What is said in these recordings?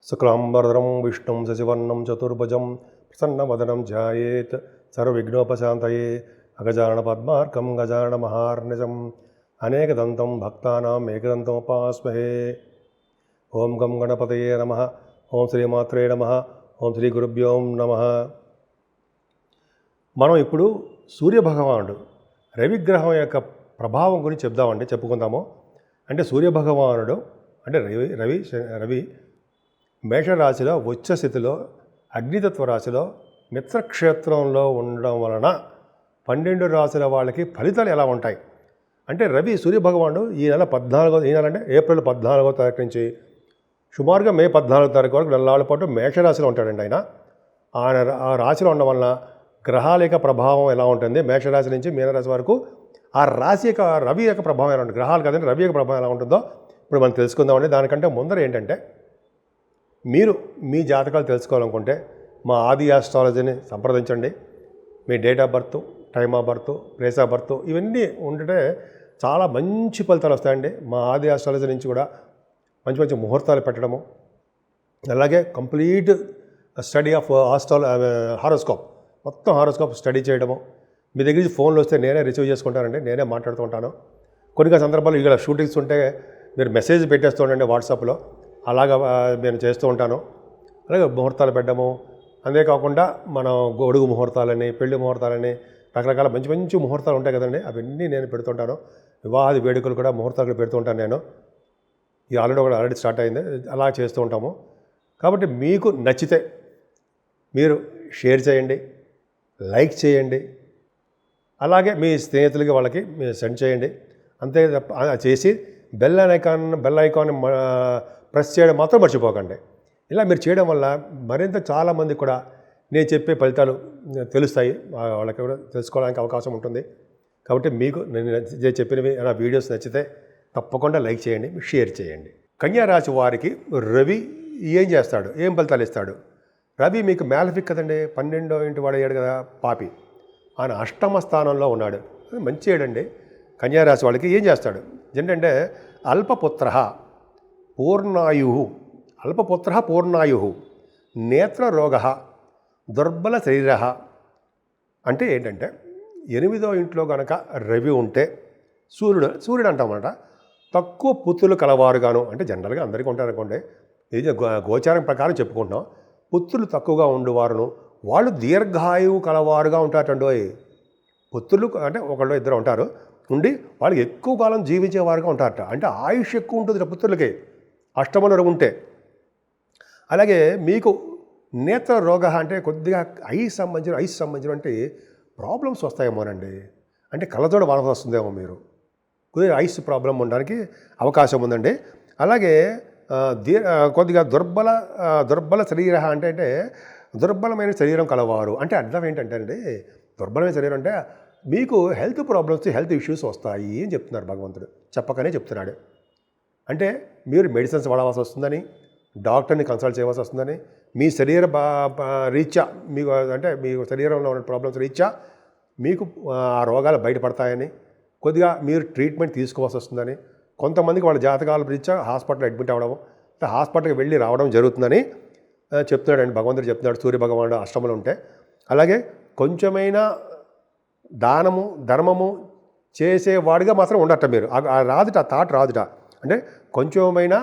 శుక్లాంబరధరం విష్ణుం శశివర్ణం చతుర్భుజం ప్రసన్నవదనం ధ్యాయేత్ సర్వవిఘ్నోపశాంతయే అగజానన పద్మార్కం గజానన మహార్నిజం అనేకదంతం భక్తానాం ఏకదంతముపాస్మహే. ఓం గం గణపతయే నమః. ఓం శ్రీమాత్రే నమః. ఓం శ్రీ గురుభ్యో నమః. మనం ఇప్పుడు సూర్యభగవానుడు రవిగ్రహం యొక్క ప్రభావం గురించి చెప్పుకుందాము. అంటే సూర్యభగవానుడు అంటే రవి మేషరాశిలో ఉచ్చస్థితిలో అగ్నితత్వ రాశిలో మిత్రక్షేత్రంలో ఉండడం వలన 12 రాశుల వాళ్ళకి ఫలితాలు ఎలా ఉంటాయి అంటే రవి సూర్యభగవానుడు ఈ నెల అంటే ఏప్రిల్ 14వ తారీఖు నుంచి సుమారుగా మే 14వ తారీఖు వరకు నెలల పాటు మేషరాశిలో ఉంటాడండి. ఆ రాశిలో ఉండడం వలన గ్రహాల యొక్క ప్రభావం ఎలా ఉంటుంది, మేషరాశి నుంచి మీనరాశి వరకు ఆ రాశి యొక్క రవి యొక్క ప్రభావం ఎలా ఉంటుంది, గ్రహాలు కదండి రవి యొక్క ప్రభావం ఎలా ఉంటుందో ఇప్పుడు మనం తెలుసుకుందామండి. దానికంటే ముందర ఏంటంటే మీరు మీ జాతకాలు తెలుసుకోవాలనుకుంటే మా ఆది ఆస్ట్రాలజీని సంప్రదించండి. మీ date of birth, time of birth, place of birth ఇవన్నీ ఉంటే చాలా మంచి ఫలితాలు వస్తాయండి. మా ఆది ఆస్ట్రాలజీ నుంచి కూడా మంచి మంచి ముహూర్తాలు పెట్టడము, అలాగే కంప్లీట్ స్టడీ ఆఫ్ హారోస్కోప్ మొత్తం హారోస్కోప్ స్టడీ చేయడము. మీ దగ్గర నుంచి ఫోన్లు వస్తే నేనే రిసీవ్ చేసుకుంటానండి, నేనే మాట్లాడుతూ ఉంటాను. కొన్ని సందర్భాలు ఇక్కడ షూటింగ్స్ ఉంటే మీరు మెసేజ్ పెట్టేస్తూ ఉండండి వాట్సాప్లో, అలాగా నేను చేస్తూ ఉంటాను. అలాగే ముహూర్తాలు పెట్టడము, అంతేకాకుండా మనం గొడుగు ముహూర్తాలని, పెళ్లి ముహూర్తాలని రకరకాల మంచి మంచి ముహూర్తాలు ఉంటాయి కదండి, అవన్నీ నేను పెడుతుంటాను. వివాహాది వేడుకలు కూడా ముహూర్తాలు పెడుతూ ఉంటాను నేను. ఈ ఆల్రెడీ స్టార్ట్ అయింది, అలా చేస్తూ ఉంటాము. కాబట్టి మీకు నచ్చితే మీరు షేర్ చేయండి, లైక్ చేయండి, అలాగే మీ స్నేహితులకి వాళ్ళకి మీరు సెండ్ చేయండి. అంతే చేసి బెల్ ఐకాన్ ప్రెస్ చేయడం మాత్రం మర్చిపోకండి. ఇలా మీరు చేయడం వల్ల మరింత చాలామంది కూడా నేను చెప్పే ఫలితాలు తెలుస్తాయి, వాళ్ళకి కూడా తెలుసుకోవడానికి అవకాశం ఉంటుంది. కాబట్టి మీకు నేను చెప్పినవి నా వీడియోస్ నచ్చితే తప్పకుండా లైక్ చేయండి, షేర్ చేయండి. కన్యా రాశి వారికి రవి ఏం చేస్తాడు, ఏం ఫలితాలు ఇస్తాడు? రవి మీకు మ్యాలఫిక్ కదండి, 12వ ఇంటి వాడు అయ్యాడు కదా, పాపి. ఆయన అష్టమ స్థానంలో ఉన్నాడు, మంచి ఏడండి. కన్యా రాశి వాళ్ళకి ఏం చేస్తాడు ఏంటంటే అల్పపుత్ర పూర్ణాయు నేత్రరోగ దుర్బల శరీర. అంటే ఏంటంటే 8వ ఇంట్లో కనుక రవి ఉంటే సూర్యుడు అంటామన్నమాట, తక్కువ పుత్రులు కలవారుగాను. అంటే జనరల్గా అందరికీ ఉంటారు అనుకోండి, ఇది గోచారం ప్రకారం చెప్పుకుంటున్నాం. పుత్రులు తక్కువగా ఉండేవారును, వాళ్ళు దీర్ఘాయువు కలవారుగా ఉంటారటండి. పుత్రులు అంటే ఒకళ్ళు ఇద్దరు ఉంటారు, ఉండి వాళ్ళకి ఎక్కువ కాలం జీవించేవారుగా ఉంటారట. అంటే ఆయుష్ ఎక్కువ ఉంటుంది పుత్రులకి అష్టమంలో ఉంటే. అలాగే మీకు నేత్ర రోగ అంటే కొద్దిగా ఐస్ సంబంధించిన అంటే ప్రాబ్లమ్స్ వస్తాయేమోనండి. అంటే కళ్ళజోడ వాడాల్సి వస్తుందేమో, మీరు కొద్దిగా ఐస్ ప్రాబ్లం ఉండడానికి అవకాశం ఉందండి. అలాగే కొద్దిగా దుర్బల శరీర అంటే దుర్బలమైన శరీరం కలవారు. అంటే అర్థం ఏంటంటే అండి, దుర్బలమైన శరీరం అంటే మీకు హెల్త్ ప్రాబ్లమ్స్, హెల్త్ ఇష్యూస్ వస్తాయి అని చెప్తున్నారు భగవంతుడు, చెప్పకనే చెప్తున్నాడు. అంటే మీరు మెడిసిన్స్ వాడవలసి వస్తుందని, డాక్టర్ని కన్సల్ట్ చేయవలసి వస్తుందని, మీ శరీర రీత్యా మీకు అంటే మీ శరీరంలో ఉన్న ప్రాబ్లమ్స్ రీత్యా మీకు ఆ రోగాలు బయటపడతాయని, కొద్దిగా మీరు ట్రీట్మెంట్ తీసుకోవాల్సి వస్తుందని, కొంతమందికి వాళ్ళ జాతకాల రీత్యా హాస్పిటల్ అడ్మిట్ అవ్వడం, హాస్పిటల్కి వెళ్ళి రావడం జరుగుతుందని చెప్తున్నాడండి భగవంతుడు చెప్తున్నాడు. సూర్యభగవానుడు అష్టమంలో ఉంటే. అలాగే కొంచెమైనా దానము ధర్మము చేసేవాడిగా మాత్రం ఉండట మీరు, ఆ థాట్ రాదుట. అంటే కొంచెమైనా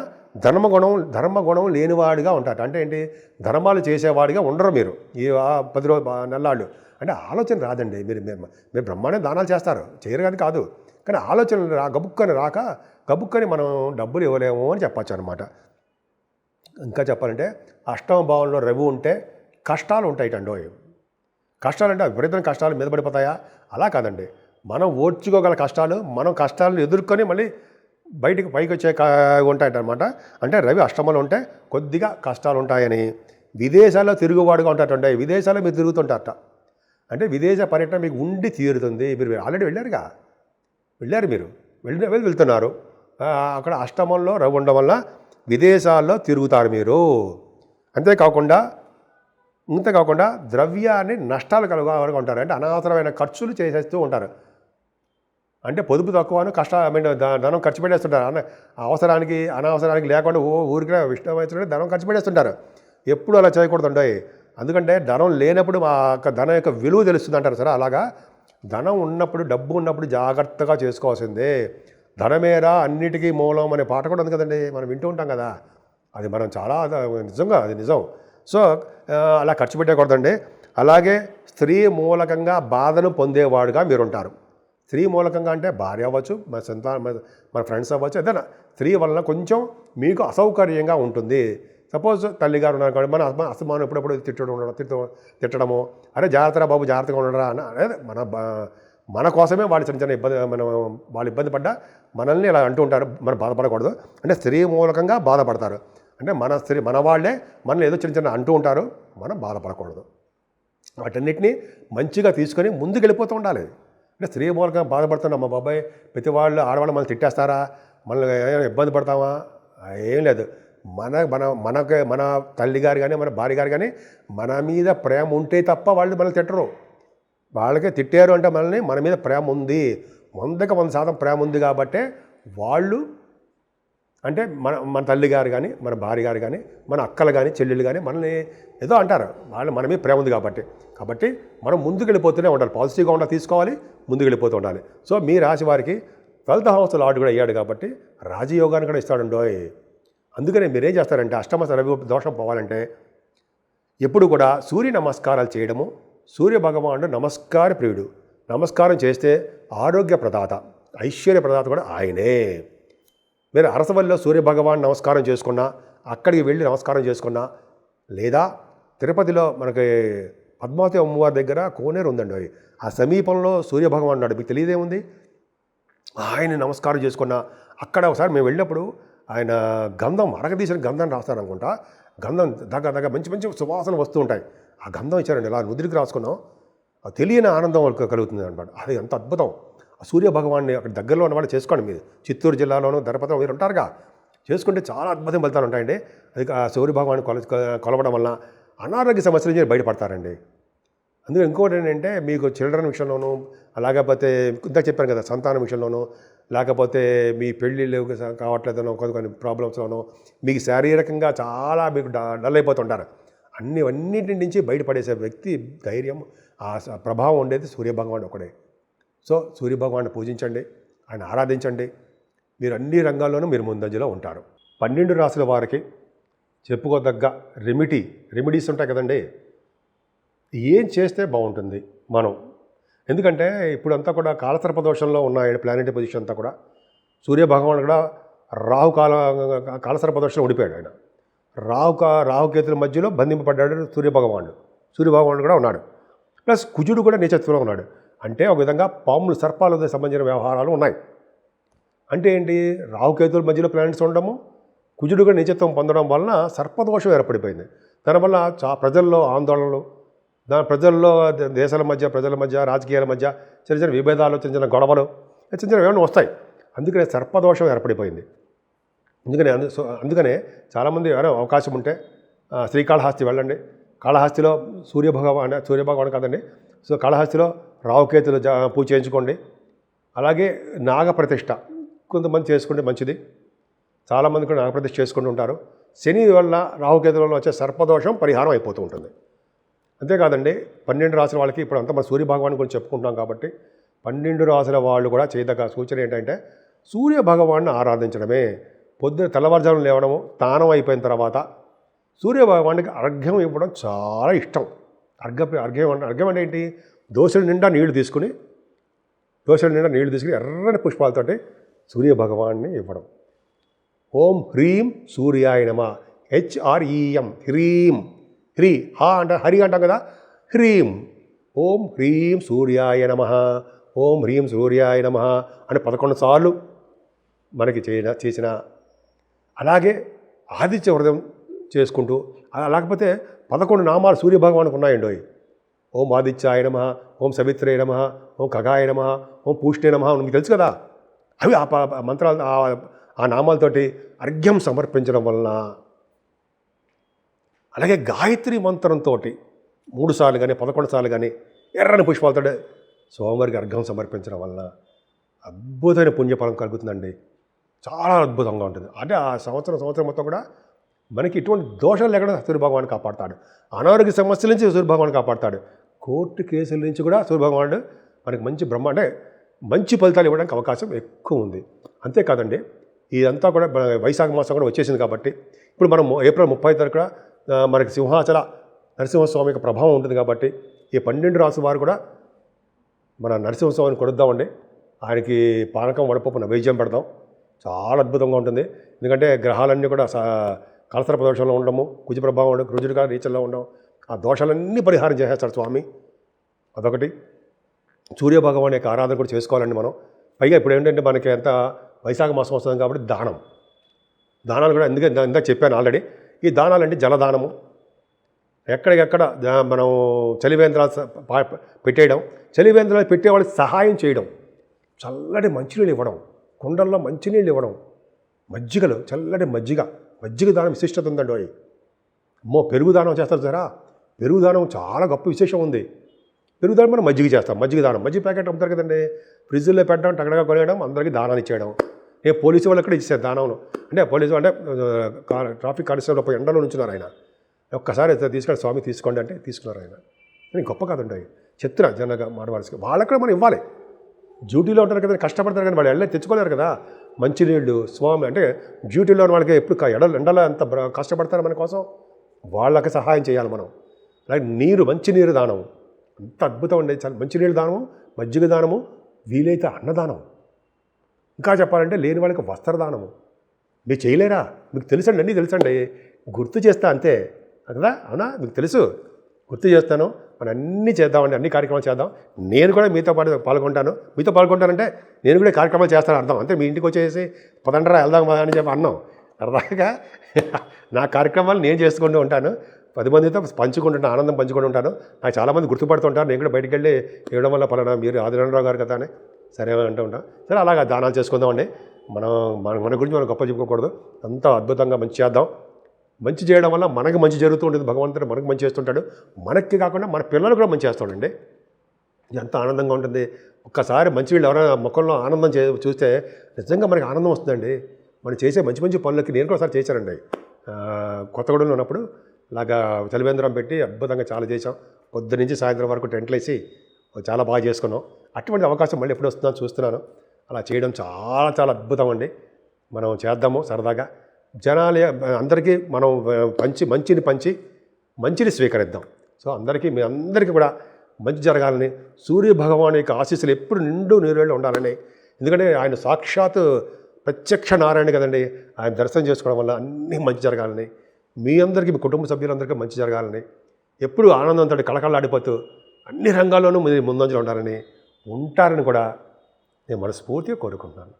ధర్మగుణం లేనివాడిగా ఉంటారట. అంటే ఏంటి, ధర్మాలు చేసేవాడిగా ఉండరు మీరు ఈ 10 నెలలు. అంటే ఆలోచన రాదండి. మీరు బ్రహ్మాండం దానాలు చేస్తారు, చేయరు కాదు, కానీ ఆలోచన గబుక్కని మనం డబ్బులు ఇవ్వలేము అని చెప్పచ్చు అనమాట. ఇంకా చెప్పాలంటే అష్టమ భావంలో రవి ఉంటే కష్టాలు ఉంటాయిటండో. కష్టాలు అంటే విపరీతమైన కష్టాలు మీద పడిపోతాయా? అలా కాదండి, మనం ఓర్చుకోగల కష్టాలు, మనం కష్టాలను ఎదుర్కొని మళ్ళీ పైకి వచ్చే ఉంటాయన్నమాట. అంటే రవి అష్టమంలో ఉంటే కొద్దిగా కష్టాలు ఉంటాయని. విదేశాల్లో తిరుగువాడుగా ఉంటారంటే, విదేశాల్లో మీరు తిరుగుతుంటారట. అంటే విదేశ పర్యటన మీకు ఉండి తీరుతుంది. మీరు ఆల్రెడీ వెళ్ళారు, మీరు వెళ్తున్నారు. అక్కడ అష్టమంలో రవి ఉండడం వల్ల విదేశాల్లో తిరుగుతారు మీరు. అంతేకాకుండా ద్రవ్యాన్ని నష్టాలు కలుగుగా ఉంటారు. అంటే అనవసరమైన ఖర్చులు చేసేస్తూ ఉంటారు. అంటే పొదుపు తక్కువను ధనం ఖర్చు పెట్టేస్తుంటారు. అవసరానికి అనవసరానికి లేకుండా ఊరికే ఇష్టమైనట్టు ధనం ఖర్చు పెట్టేస్తుంటారు. ఎప్పుడు అలా చేయకూడదు. ఎందుకంటే ధనం లేనప్పుడు మా ధనం యొక్క విలువ తెలుస్తుంది అంటారు సరే. అలాగా ధనం ఉన్నప్పుడు, డబ్బు ఉన్నప్పుడు జాగ్రత్తగా చేసుకోవాల్సిందే. ధనమేరా అన్నిటికీ మూలం అనే పాట కూడా ఉంది కదండి, మనం వింటూ ఉంటాం కదా. అది మనం చాలా నిజంగా అది నిజం. సో అలా ఖర్చు పెట్టకూడదండి. అలాగే స్త్రీ మూలకంగా బాధను పొందేవాడుగా మీరుంటారు. స్త్రీ మూలకంగా అంటే భార్య అవ్వచ్చు, మన ఫ్రెండ్స్ అవ్వచ్చు, ఏదైనా స్త్రీ వలన కొంచెం మీకు అసౌకర్యంగా ఉంటుంది. సపోజ్ తల్లిగారు ఉన్నారు కానీ మన అసమానం ఎప్పుడప్పుడు తిట్టడము, అరే జాగ్రత్తరా బాబు జాగ్రత్తగా ఉండరా అనేది మన కోసమే వాళ్ళు చిన్న ఇబ్బంది, వాళ్ళు ఇబ్బంది పడ్డా మనల్ని ఇలా అంటూ ఉంటారు. మనం బాధపడకూడదు. అంటే స్త్రీ మూలకంగా బాధపడతారు. అంటే మన వాళ్ళే మనల్ని ఏదో చిన్న అంటూ ఉంటారు, మనం బాధపడకూడదు. వాటన్నిటినీ మంచిగా తీసుకొని ముందుకు వెళ్ళిపోతూ ఉండాలి. అంటే స్త్రీ మూలకంగా బాధపడుతున్నాం, మా బాబాయ్ ప్రతి వాళ్ళు ఆడవాళ్ళు మనల్ని తిట్టేస్తారా, మనల్ని ఇబ్బంది పడతామా, ఏం లేదు. మన తల్లి గారు కానీ మన భార్య గారు కానీ మన మీద ప్రేమ ఉంటే తప్ప వాళ్ళు మనల్ని తిట్టరు. వాళ్ళకే తిట్టారు అంటే మన మీద ప్రేమ ఉంది, 100% ప్రేమ ఉంది కాబట్టే వాళ్ళు అంటే మన తల్లి గారు కానీ మన భార్య గారు కానీ మన అక్కలు కానీ చెల్లెళ్ళు కానీ మనల్ని ఏదో అంటారు. వాళ్ళు మన మీద ప్రేమ ఉంది కాబట్టి మనం ముందుకు వెళ్ళిపోతూనే ఉండాలి. పాజిటివ్గా ఉండాలి, తీసుకోవాలి, ముందుకు వెళ్ళిపోతూ ఉండాలి. సో మీ రాశి వారికి 12th హౌస్ లార్డ్ కూడా అయ్యాడు కాబట్టి రాజయోగాన్ని కూడా ఇస్తాడండోయ్. అందుకనే మీరేం చేస్తారంటే అష్టమ రవి దోషం పోవాలంటే ఎప్పుడు కూడా సూర్య నమస్కారాలు చేయడము. సూర్య భగవానుడు నమస్కార ప్రియుడు. నమస్కారం చేస్తే ఆరోగ్య ప్రదాత, ఐశ్వర్య ప్రదాత కూడా ఆయనే. మీరు అరసవల్లిలో సూర్య భగవాన్ నమస్కారం చేసుకున్నా, అక్కడికి వెళ్ళి నమస్కారం చేసుకున్నా, లేదా తిరుపతిలో మనకి పద్మావతి అమ్మవారి దగ్గర కోనేరు ఉందండి, ఆ సమీపంలో సూర్య భగవాన్ ఉన్నాడు, మీకు తెలియదేముంది. ఆయన నమస్కారం చేసుకున్నా. అక్కడ ఒకసారి మేము వెళ్ళినప్పుడు ఆయన గంధం అరగదీసిన గంధం రాస్తారనుకుంటా. గంధం దగ్గర మంచి మంచి సువాసన వస్తూ ఉంటాయి. ఆ గంధం ఇచ్చారండి, ఇలా నుదిరికి రాసుకున్నాం. తెలియని ఆనందం కలుగుతుంది అనమాట. అది ఎంత అద్భుతం. ఆ సూర్య భగవాన్ని అక్కడ దగ్గరలో ఉన్నవాళ్ళు చేసుకోండి. మీరు చిత్తూరు జిల్లాలోనూ ధర్మపత్రం మీరు ఉంటారుగా, చేసుకుంటే చాలా అద్భుతం ఫలితాలు ఉంటాయండి. అది ఆ సూర్య భగవాన్ని కొలవడం వల్ల అనారోగ్య సమస్యల నుంచి బయటపడతారండి. అందుకే ఇంకోటి ఏంటంటే మీకు చిల్డ్రన్ విషయంలోనూ, లేకపోతే ఇంత చెప్పాను కదా సంతానం విషయంలోనూ, లేకపోతే మీ పెళ్ళిళ్ళు కావట్లేదనో కొన్ని ప్రాబ్లమ్స్లోనూ మీకు శారీరకంగా చాలా మీకు డల్ అయిపోతుంటారు. అన్నిటి నుంచి బయటపడేసే వ్యక్తి ధైర్యం, ఆ ప్రభావం ఉండేది సూర్యభగవానుడు ఒకడే. సో సూర్యభగవాన్ని పూజించండి, ఆయన ఆరాధించండి. మీరు అన్ని రంగాల్లోనూ మీరు ముందంజలో ఉంటారు. 12 రాశుల వారికి చెప్పుకోదగ్గ రెమెడీస్ ఉంటాయి కదండి. ఏం చేస్తే బాగుంటుంది మనం, ఎందుకంటే ఇప్పుడంతా కూడా కాలసర్ప దోషంలో ఉన్నాయి ప్లానెటరీ పొజిషన్ అంతా కూడా. సూర్యభగవానుడు కూడా కాలసర్ప దోషంలో ఓడిపోయాడు. ఆయన రాహుకేతుల మధ్యలో బంధింపబడ్డాడు సూర్యభగవానుడు కూడా ఉన్నాడు. ప్లస్ కుజుడు కూడా నీచత్వంలో ఉన్నాడు. అంటే ఒక విధంగా పాములు సర్పాలతో సంబంధించిన వ్యవహారాలు ఉన్నాయి. అంటే ఏంటి, రాహుకేతుల మధ్యలో ప్లానెట్స్ ఉండడము, కుజుడు కూడా నీచత్వం పొందడం వలన సర్పదోషం ఏర్పడిపోయింది. దానివల్ల ప్రజల్లో ఆందోళనలు, ప్రజల్లో దేశాల మధ్య, ప్రజల మధ్య, రాజకీయాల మధ్య చిన్న విభేదాలు, చిన్న గొడవలు, ఏమైనా వస్తాయి. అందుకనే సర్పదోషం ఏర్పడిపోయింది. అందుకనే చాలామంది అవకాశం ఉంటే శ్రీకాళహస్తి వెళ్ళండి. కాళహస్తిలో సూర్యభగవాన్ కాదండి, సో కాళహస్తిలో రాహుకేతులు పూజ చేయించుకోండి. అలాగే నాగప్రతిష్ఠ కొంతమంది చేసుకుంటే మంచిది. చాలామంది కూడా నాగప్రతిష్ఠ చేసుకుంటూ ఉంటారు. శని వల్ల రాహుకేతులలో వచ్చే సర్పదోషం పరిహారం అయిపోతూ ఉంటుంది. అంతేకాదండి 12 రాశుల వాళ్ళకి ఇప్పుడు అంతా మన సూర్యభగవాన్ గురించి చెప్పుకుంటాం కాబట్టి 12 రాశుల వాళ్ళు కూడా చేయదగ్గ సూచన ఏంటంటే సూర్యభగవాన్ని ఆరాధించడమే. పొద్దున తెల్లవారుజామున లేవడము, స్నానం అయిపోయిన తర్వాత సూర్యభగవానికి అర్ఘ్యం ఇవ్వడం చాలా ఇష్టం. అర్ఘ్యం అంటే ఏంటి, దోశల నిండా నీళ్లు తీసుకుని ఎర్రని పుష్పాలతోటి సూర్యభగవాన్ని ఇవ్వడం. ఓం హ్రీం సూర్యాయ నమః, HREM, హ్రీ హరి అంటాం కదా, హ్రీం. ఓం హ్రీం సూర్యాయ నమః, ఓం హ్రీం సూర్యాయ నమః అని 11 సార్లు మనకి చేసిన. అలాగే ఆదిత్య వ్రతం చేసుకుంటూ, లేకపోతే 11 నామాలు సూర్యభగవానికి ఉన్నాయండి. ఓం ఆదిత్యాయ నమః, ఓం సవిత్రే నమః, ఓం ఖగాయ నమః, ఓం పూష్ణే నమః, మీకు తెలుసు కదా. అవి ఆ మంత్రాలు, ఆ నామాలతోటి అర్ఘ్యం సమర్పించడం వలన, అలాగే గాయత్రి మంత్రంతో 3 సార్లు కానీ 11 సార్లు కానీ ఎర్రని పుష్పాలతో స్వామివారికి అర్ఘ్యం సమర్పించడం వలన అద్భుతమైన పుణ్యఫలం కలుగుతుందండి. చాలా అద్భుతంగా ఉంటుంది. అంటే ఆ సంవత్సరం మొత్తం కూడా మనకి ఇటువంటి దోషాలు లేకుండా సూర్యభగవానుడు కాపాడుతాడు. అనారోగ్య సమస్యల నుంచి సూర్యభగవానుడు కాపాడుతాడు. కోర్టు కేసుల నుంచి కూడా సూర్యభగవానుడు మనకి మంచి అంటే మంచి ఫలితాలు ఇవ్వడానికి అవకాశం ఎక్కువ ఉంది. అంతేకాదండి, ఇదంతా కూడా వైశాఖ మాసం కూడా వచ్చేసింది కాబట్టి ఇప్పుడు మనం ఏప్రిల్ 30 తారీఖున మనకి సింహాచల నరసింహస్వామి యొక్క ప్రభావం ఉంటుంది కాబట్టి ఈ 12 రాసుల వారు కూడా మన నరసింహస్వామిని కొడుద్దామండి. ఆయనకి పానకం వడపప్పు నైవేద్యం పెడదాం. చాలా అద్భుతంగా ఉంటుంది. ఎందుకంటే గ్రహాలన్నీ కూడా కలసర ప్రదోషంలో ఉండడము, కుజ ప్రభావం ఉండడం, రుజుడుగా రీచల్లో ఉండడం, ఆ దోషాలన్నీ పరిహారం చేసేస్తాడు స్వామి. అదొకటి. సూర్యభగవాన్ యొక్క ఆరాధన కూడా చేసుకోవాలండి మనం. పైగా ఇప్పుడు ఏంటంటే మనకి ఎంత వైశాఖ మాసం వస్తుంది కాబట్టి దానాలు కూడా ఇందాక చెప్పాను ఆల్రెడీ. ఈ దానాలంటే జలదానము, ఎక్కడికెక్కడ మనం చలివేంద్రాలు పెట్టేయడం, చలివేంద్రాలు పెట్టే వాళ్ళకి సహాయం చేయడం, చల్లటి మంచినీళ్ళు ఇవ్వడం, కుండల్లో మంచినీళ్ళు ఇవ్వడం, మజ్జిగలు, చల్లటి మజ్జిగ దానం విశిష్టత ఉందండి. అమ్మో, పెరుగు దానం చేస్తారు సరా. పెరుగు దానం చాలా గొప్ప విశేషం ఉంది. పెరుగు దానం మనం మజ్జిగ చేస్తాం. మజ్జిగ దానం, మజ్జిగ ప్యాకెట్ అమ్ముతారు కదండి, ఫ్రిడ్జ్లో పెట్టడం, టగడగా కొనేయడం, అందరికీ దానాలు ఇచ్చేయడం. పోలీసు వాళ్ళు కూడా ఇచ్చారు దానంలో. అంటే పోలీసు అంటే ట్రాఫిక్ కానిస్టేబుల్ పోయి ఎండలో నుంచున్నారు ఆయన. ఒక్కసారి తీసుకొని స్వామి తీసుకోండి అంటే తీసుకున్నారు ఆయన. అని గొప్ప కదండి. చెప్తున్నా జనగా మాడవాల్సి వాళ్ళకి కూడా మనం ఇవ్వాలి. డ్యూటీలో ఉంటారు కదా, కష్టపడతారు కానీ వాళ్ళు వెళ్ళి తెచ్చుకోలేరు కదా. మంచినీళ్ళు స్వామి అంటే డ్యూటీలో వాళ్ళకి ఎప్పుడు ఎండలో ఎంత కష్టపడతారు మన కోసం, వాళ్ళకి సహాయం చేయాలి మనం. అలాగే మంచినీరు దానం అంత అద్భుతం అండి. మంచినీళ్ళు దానము, మజ్జిగ దానము, వీలైతే అన్నదానం, ఇంకా చెప్పాలంటే లేని వాళ్ళకి వస్త్రదానము. మీరు చేయలేరా? మీకు తెలుసండి, అన్నీ తెలుసండి, గుర్తు చేస్తా అంతే కదా. అవునా, మీకు తెలుసు, గుర్తు చేస్తాను. మనం అన్నీ చేద్దామండి, అన్ని కార్యక్రమాలు చేద్దాం. నేను కూడా మీతో పాల్గొంటాను. మీతో పాల్గొంటానంటే నేను కూడా కార్యక్రమాలు చేస్తాను అర్థం. అంతే, మీ ఇంటికి వచ్చేసి పదండ్రా వెళ్దాం అని చెప్పి అన్నాం. అర్థంగా నా కార్యక్రమాలు నేను చేసుకుంటూ ఉంటాను, 10 మందితో పంచుకుంటుంటాను, ఆనందం పంచుకుంటూ ఉంటాను. నాకు చాలామంది గుర్తుపడుతుంటారు. నేను కూడా బయటికి వెళ్ళి ఇవ్వడం వల్ల పలానా మీరు ఆదినారాయణరావు గారు కదా అని సరే అంటూ ఉంటాం. సరే, అలాగా దానాలు చేసుకుందామండి. మన గురించి మనం గొప్ప చెప్పుకోకూడదు. అంతా అద్భుతంగా మంచి చేద్దాం. మంచి చేయడం వల్ల మనకు మంచి జరుగుతూ ఉంటుంది. భగవంతుడు మనకు మంచి చేస్తుంటాడు. మనకి కాకుండా మన పిల్లలు కూడా మంచి చేస్తాడండి. ఎంత ఆనందంగా ఉంటుంది. ఒక్కసారి మంచి వీళ్ళు ఎవరైనా ముఖంలో ఆనందం చూస్తే నిజంగా మనకి ఆనందం వస్తుందండి. మనం చేసే మంచి పనులకి నేను కూడా ఒకసారి చేశానండి. కొత్తగూడెంలో ఉన్నప్పుడు ఇలాగా చలివేంద్రం పెట్టి అద్భుతంగా చాలా చేసాం. పొద్దు నుంచి సాయంత్రం వరకు టెంట్లు వేసి చాలా బాగా చేసుకున్నాం. అటువంటి అవకాశం మళ్ళీ ఎప్పుడు వస్తుందో చూస్తున్నాను. అలా చేయడం చాలా చాలా అద్భుతం అండి. మనం చేద్దాము సరదాగా. జనాలు అందరికీ మనం మంచిని స్వీకరిద్దాం. సో మీ అందరికీ కూడా మంచి జరగాలని, సూర్య భగవాన్ యొక్క ఆశీస్సులు ఎప్పుడు నిండు నీరేళ్ళు ఉండాలని. ఎందుకంటే ఆయన సాక్షాత్ ప్రత్యక్ష నారాయణ కదండి. ఆయన దర్శనం చేసుకోవడం వల్ల అన్నీ మంచి జరగాలని, మీ అందరికీ, మీ కుటుంబ సభ్యులందరికీ మంచి జరగాలని, ఎప్పుడు ఆనందంతో కళకళలాడిపోతూ అన్ని రంగాల్లోనూ మీరు ముందంజలో ఉంటారని కూడా నేను మనస్ఫూర్తిగా కోరుకుంటున్నాను.